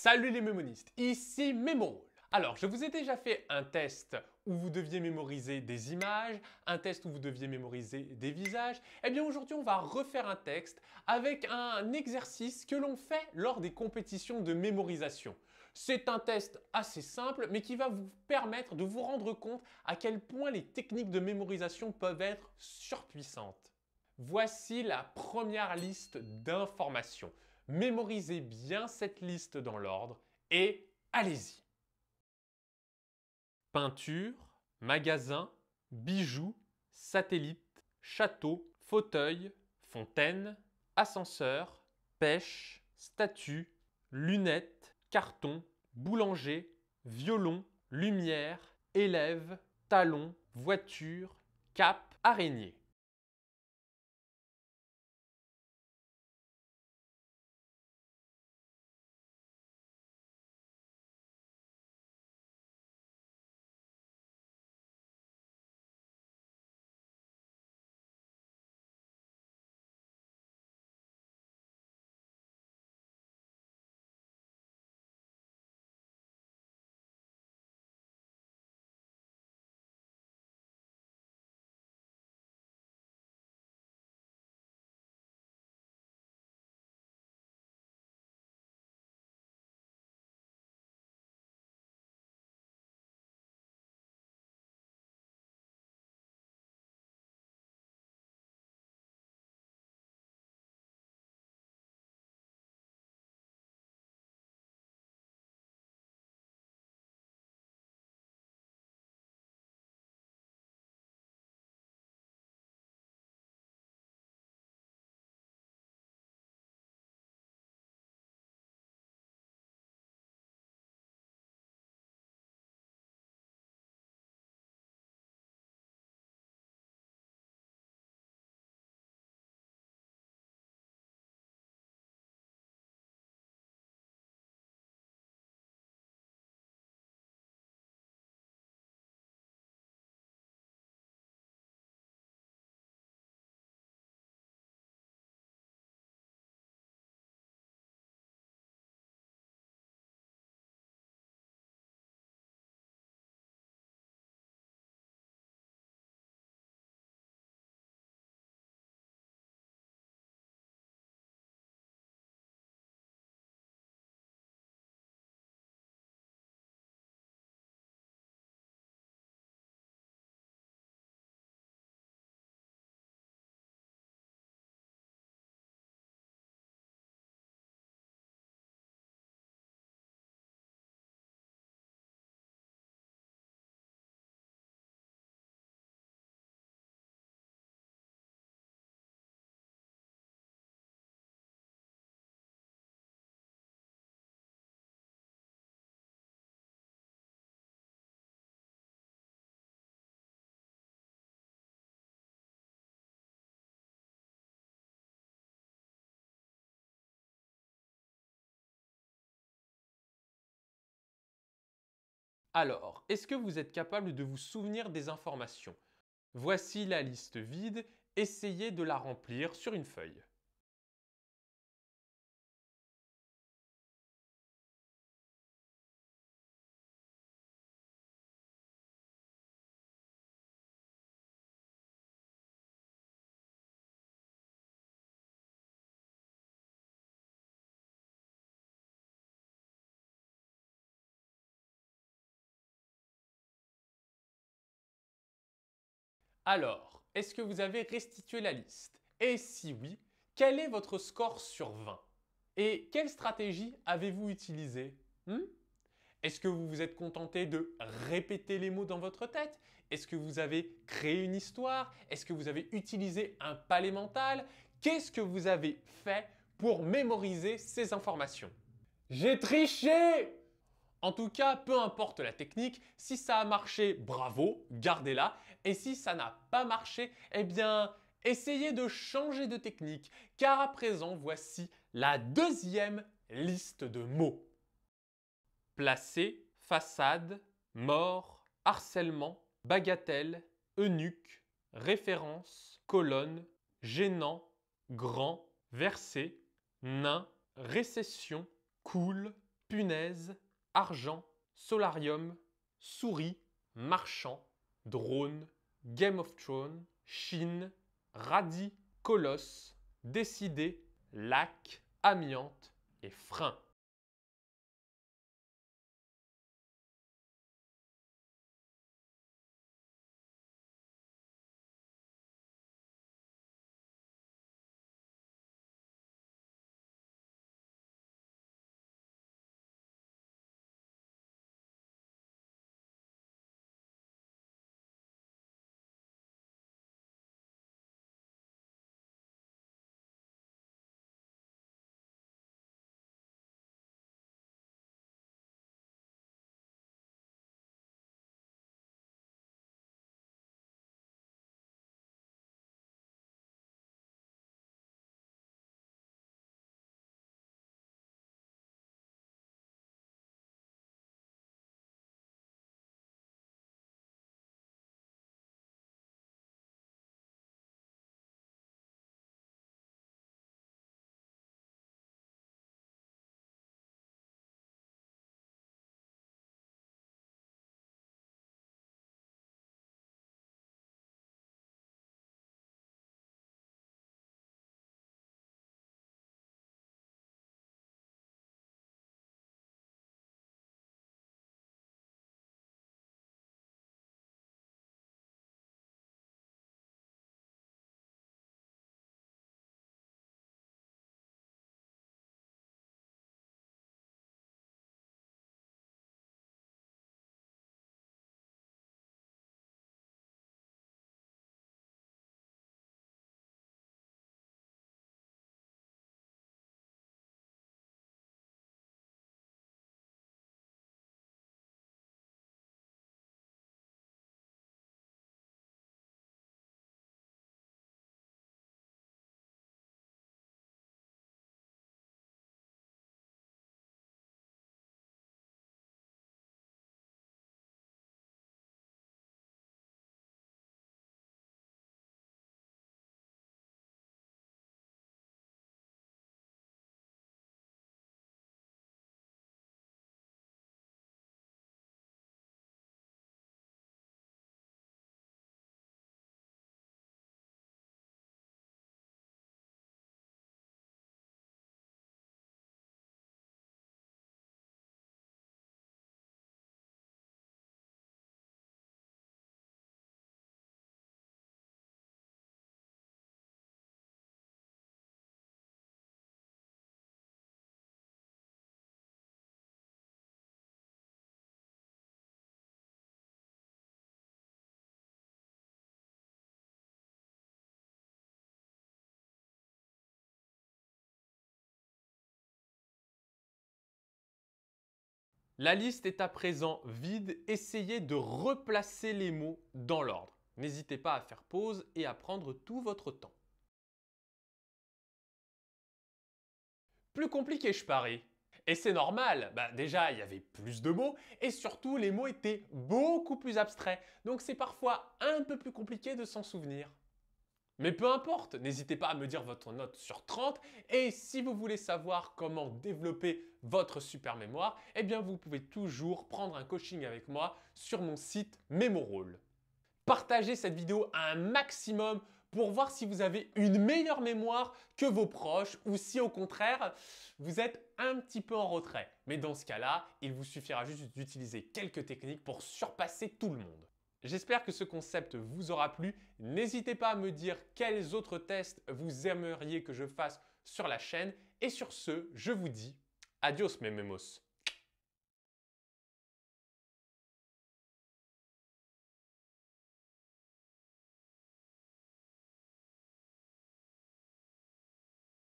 Salut les mémonistes, ici Mémorole. Alors, je vous ai déjà fait un test où vous deviez mémoriser des images, un test où vous deviez mémoriser des visages. Eh bien aujourd'hui, on va refaire un texte avec un exercice que l'on fait lors des compétitions de mémorisation. C'est un test assez simple, mais qui va vous permettre de vous rendre compte à quel point les techniques de mémorisation peuvent être surpuissantes. Voici la première liste d'informations. Mémorisez bien cette liste dans l'ordre et allez-y. Peinture, magasin, bijoux, satellite, château, fauteuil, fontaine, ascenseur, pêche, statue, lunettes, carton, boulanger, violon, lumière, élève, talon, voiture, cap, araignée. Alors, est-ce que vous êtes capable de vous souvenir des informations? Voici la liste vide, essayez de la remplir sur une feuille. Alors, est-ce que vous avez restitué la liste? Et si oui, quel est votre score sur 20? Et quelle stratégie avez-vous utilisée? Est-ce que vous vous êtes contenté de répéter les mots dans votre tête? Est-ce que vous avez créé une histoire? Est-ce que vous avez utilisé un palais mental? Qu'est-ce que vous avez fait pour mémoriser ces informations? J'ai triché! En tout cas, peu importe la technique, si ça a marché, bravo, gardez-la. Et si ça n'a pas marché, eh bien, essayez de changer de technique. Car à présent, voici la deuxième liste de mots. Placer, façade, mort, harcèlement, bagatelle, eunuque, référence, colonne, gênant, grand, verser, nain, récession, cool, punaise, argent, solarium, souris, marchand, drone, Game of Thrones, Chine, radis, colosse, décidé, lac, amiante et frein. La liste est à présent vide, essayez de replacer les mots dans l'ordre. N'hésitez pas à faire pause et à prendre tout votre temps. Plus compliqué, je parie. Et c'est normal, déjà il y avait plus de mots et surtout les mots étaient beaucoup plus abstraits, donc c'est parfois un peu plus compliqué de s'en souvenir. Mais peu importe, n'hésitez pas à me dire votre note sur 30 et si vous voulez savoir comment développer votre super mémoire, eh bien vous pouvez toujours prendre un coaching avec moi sur mon site Memoroll. Partagez cette vidéo à un maximum pour voir si vous avez une meilleure mémoire que vos proches ou si au contraire, vous êtes un petit peu en retrait. Mais dans ce cas-là, il vous suffira juste d'utiliser quelques techniques pour surpasser tout le monde. J'espère que ce concept vous aura plu. N'hésitez pas à me dire quels autres tests vous aimeriez que je fasse sur la chaîne. Et sur ce, je vous dis adios mes mémos.